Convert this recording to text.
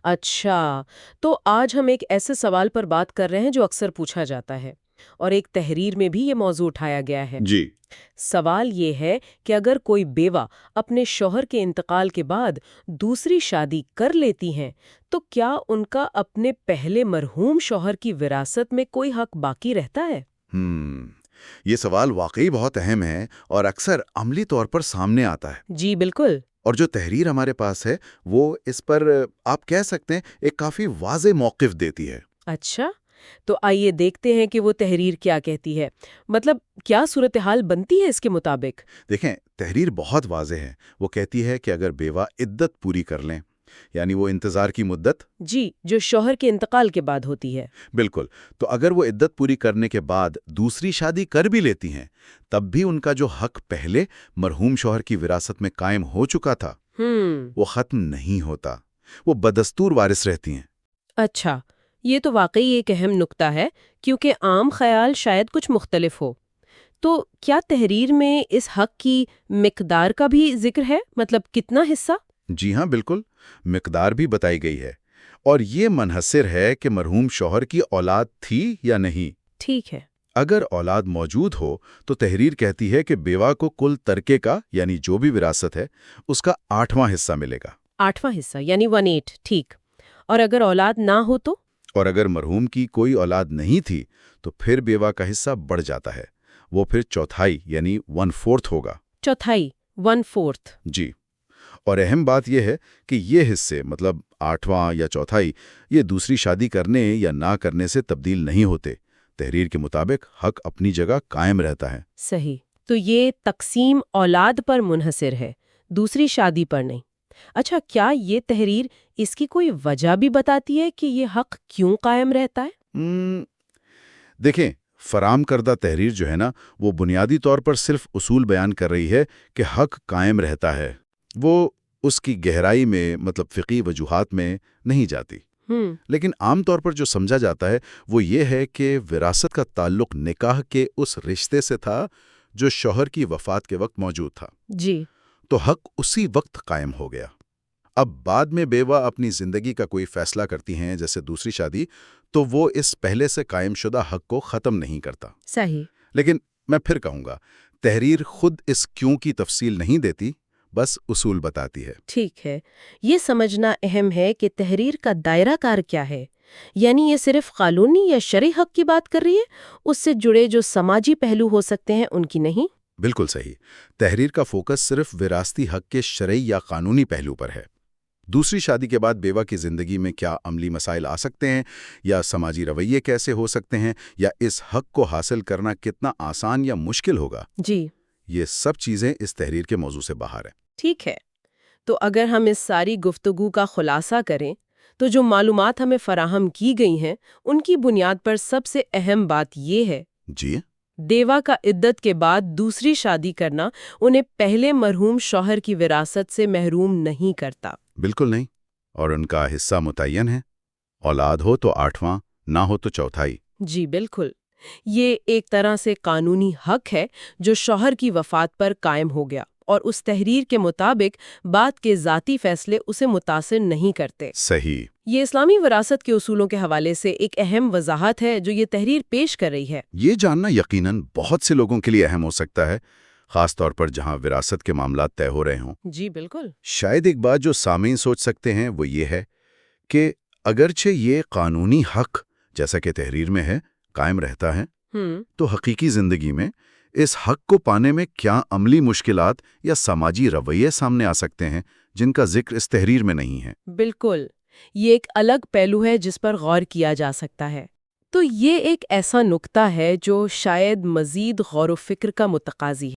اچھا، تو آج ہم ایک ایسے سوال پر بات کر رہے ہیں جو اکثر پوچھا جاتا ہے اور ایک تحریر میں بھی یہ موضوع اٹھایا گیا ہے۔ جی سوال یہ ہے کہ اگر کوئی بیوہ اپنے شوہر کے انتقال کے بعد دوسری شادی کر لیتی ہیں تو کیا ان کا اپنے پہلے مرحوم شوہر کی وراثت میں کوئی حق باقی رہتا ہے؟ ہم یہ سوال واقعی بہت اہم ہے اور اکثر عملی طور پر سامنے آتا ہے، جی بالکل۔ اور جو تحریر ہمارے پاس ہے وہ اس پر آپ کہہ سکتے ہیں ایک کافی واضح موقف دیتی ہے۔ اچھا، تو آئیے دیکھتے ہیں کہ وہ تحریر کیا کہتی ہے، مطلب کیا صورتحال بنتی ہے اس کے مطابق؟ دیکھیں، تحریر بہت واضح ہے۔ وہ کہتی ہے کہ اگر بیوہ عدت پوری کر لیں، یعنی وہ انتظار کی مدت، جی، جو شوہر کے انتقال کے بعد ہوتی ہے۔ بالکل، تو اگر وہ عدت پوری کرنے کے بعد دوسری شادی کر بھی لیتی ہیں تب بھی ان کا جو حق پہلے مرحوم شوہر کی وراثت میں قائم ہو چکا تھا وہ ختم نہیں ہوتا، وہ بدستور وارث رہتی ہیں۔ اچھا، یہ تو واقعی ایک اہم نکتہ ہے کیونکہ عام خیال شاید کچھ مختلف ہو۔ تو کیا تحریر میں اس حق کی مقدار کا بھی ذکر ہے، مطلب کتنا حصہ؟ جی ہاں، بالکل، مقدار بھی بتائی گئی ہے، اور یہ منحصر ہے کہ مرحوم شوہر کی اولاد تھی یا نہیں۔ ٹھیک ہے۔ اگر اولاد موجود ہو تو تحریر کہتی ہے کہ بیوہ کو کل ترکے کا، یعنی جو بھی وراثت ہے، اس کا 8واں حصہ ملے گا۔ 8واں حصہ یعنی 1/8، ٹھیک۔ اور اگر اولاد نہ ہو تو؟ اور اگر مرحوم کی کوئی اولاد نہیں تھی تو پھر بیوہ کا حصہ بڑھ جاتا ہے، وہ پھر چوتھائی یعنی 1/4 ہوگا۔ چوتھائی 1/4۔ جی، اور اہم بات یہ ہے کہ یہ حصے مطلب 8واں یا چوتھائی یہ دوسری شادی کرنے یا نہ کرنے سے تبدیل نہیں ہوتے۔ تحریر کے مطابق حق اپنی جگہ قائم رہتا ہے۔ صحیح، تو یہ تقسیم اولاد پر منحصر ہے، دوسری شادی پر نہیں۔ اچھا، کیا یہ تحریر اس کی کوئی وجہ بھی بتاتی ہے کہ یہ حق کیوں قائم رہتا ہے؟ دیکھیں، فراہم کردہ تحریر جو ہے نا، وہ بنیادی طور پر صرف اصول بیان کر رہی ہے کہ حق قائم رہتا ہے، وہ اس کی گہرائی میں مطلب فقہی وجوہات میں نہیں جاتی۔ لیکن عام طور پر جو سمجھا جاتا ہے وہ یہ ہے کہ وراثت کا تعلق نکاح کے اس رشتے سے تھا جو شوہر کی وفات کے وقت موجود تھا، جی، تو حق اسی وقت قائم ہو گیا۔ اب بعد میں بیوہ اپنی زندگی کا کوئی فیصلہ کرتی ہیں جیسے دوسری شادی، تو وہ اس پہلے سے قائم شدہ حق کو ختم نہیں کرتا۔ صحیح۔ لیکن میں پھر کہوں گا، تحریر خود اس کیوں کی تفصیل نہیں دیتی، بس اصول بتاتی ہے۔ ٹھیک ہے، یہ سمجھنا اہم ہے کہ تحریر کا دائرہ کار کیا ہے، یعنی یہ صرف قانونی یا شرعی حق کی بات کر رہی ہے، اس سے جڑے جو سماجی پہلو ہو سکتے ہیں ان کی نہیں؟ بالکل صحیح، تحریر کا فوکس صرف وراثتی حق کے شرعی یا قانونی پہلو پر ہے۔ دوسری شادی کے بعد بیوہ کی زندگی میں کیا عملی مسائل آ سکتے ہیں، یا سماجی رویے کیسے ہو سکتے ہیں، یا اس حق کو حاصل کرنا کتنا آسان یا مشکل ہوگا، جی، یہ سب چیزیں اس تحریر کے موضوع سے باہر ہیں۔ ٹھیک ہے، تو اگر ہم اس ساری گفتگو کا خلاصہ کریں تو جو معلومات ہمیں فراہم کی گئی ہیں ان کی بنیاد پر سب سے اہم بات یہ ہے، جی، بیوہ کا عدت کے بعد دوسری شادی کرنا انہیں پہلے مرحوم شوہر کی وراثت سے محروم نہیں کرتا۔ بالکل نہیں، اور ان کا حصہ متعین ہے، اولاد ہو تو 8واں، نہ ہو تو چوتھائی۔ جی بالکل، یہ ایک طرح سے قانونی حق ہے جو شوہر کی وفات پر قائم ہو گیا، اور اس تحریر کے مطابق بعد کے ذاتی فیصلے اسے متاثر نہیں کرتے۔ صحیح۔ یہ اسلامی وراثت کے اصولوں کے حوالے سے ایک اہم وضاحت ہے جو یہ تحریر پیش کر رہی ہے۔ یہ جاننا یقیناً بہت سے لوگوں کے لیے اہم ہو سکتا ہے، خاص طور پر جہاں وراثت کے معاملات طے ہو رہے ہوں۔ جی بالکل۔ شاید ایک بات جو سامعین سوچ سکتے ہیں وہ یہ ہے کہ اگرچہ یہ قانونی حق جیسا کہ تحریر میں ہے قائم رہتا ہے، تو حقیقی زندگی میں اس حق کو پانے میں کیا عملی مشکلات یا سماجی رویے سامنے آ سکتے ہیں جن کا ذکر اس تحریر میں نہیں ہے؟ بالکل، یہ ایک الگ پہلو ہے جس پر غور کیا جا سکتا ہے۔ تو یہ ایک ایسا نکتہ ہے جو شاید مزید غور و فکر کا متقاضی ہے۔